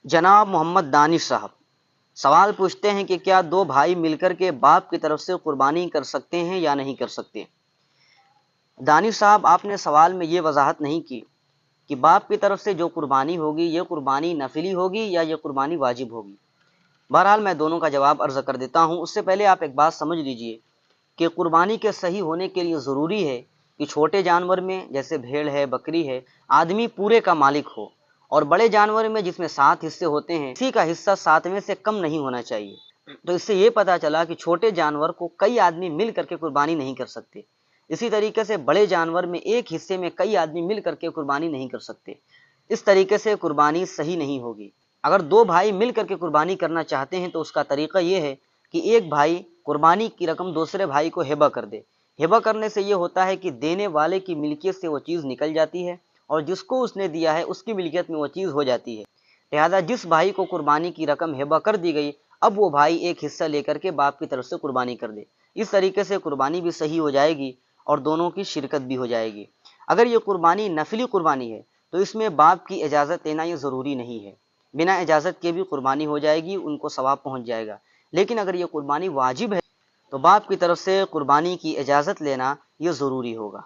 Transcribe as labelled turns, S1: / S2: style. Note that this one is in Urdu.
S1: جناب محمد دانش صاحب سوال پوچھتے ہیں کہ کیا دو بھائی مل کر کے باپ کی طرف سے قربانی کر سکتے ہیں یا نہیں کر سکتے؟ دانش صاحب، آپ نے سوال میں یہ وضاحت نہیں کی کہ باپ کی طرف سے جو قربانی ہوگی یہ قربانی نفلی ہوگی یا یہ قربانی واجب ہوگی۔ بہرحال میں دونوں کا جواب عرض کر دیتا ہوں۔ اس سے پہلے آپ ایک بات سمجھ لیجئے کہ قربانی کے صحیح ہونے کے لیے ضروری ہے کہ چھوٹے جانور میں جیسے بھیڑ ہے، بکری ہے، آدمی پورے کا مالک ہو، اور بڑے جانور میں جس میں 7 حصے ہوتے ہیں اسی کا حصہ 7ویں سے کم نہیں ہونا چاہیے۔ تو اس سے یہ پتہ چلا کہ چھوٹے جانور کو کئی آدمی مل کر کے قربانی نہیں کر سکتے، اسی طریقے سے بڑے جانور میں ایک حصے میں کئی آدمی مل کر کے قربانی نہیں کر سکتے۔ اس طریقے سے قربانی صحیح نہیں ہوگی۔ اگر دو بھائی مل کر کے قربانی کرنا چاہتے ہیں تو اس کا طریقہ یہ ہے کہ ایک بھائی قربانی کی رقم دوسرے بھائی کو ہبہ کر دے۔ ہبہ کرنے سے یہ ہوتا ہے کہ دینے والے کی ملکیت سے وہ چیز نکل جاتی ہے اور جس کو اس نے دیا ہے اس کی ملکیت میں وہ چیز ہو جاتی ہے۔ لہذا جس بھائی کو قربانی کی رقم ہبہ کر دی گئی، اب وہ بھائی ایک حصہ لے کر کے باپ کی طرف سے قربانی کر دے۔ اس طریقے سے قربانی بھی صحیح ہو جائے گی اور دونوں کی شرکت بھی ہو جائے گی۔ اگر یہ قربانی نفلی قربانی ہے تو اس میں باپ کی اجازت لینا یہ ضروری نہیں ہے، بنا اجازت کے بھی قربانی ہو جائے گی، ان کو ثواب پہنچ جائے گا۔ لیکن اگر یہ قربانی واجب ہے تو باپ کی طرف سے قربانی کی اجازت لینا یہ ضروری ہوگا۔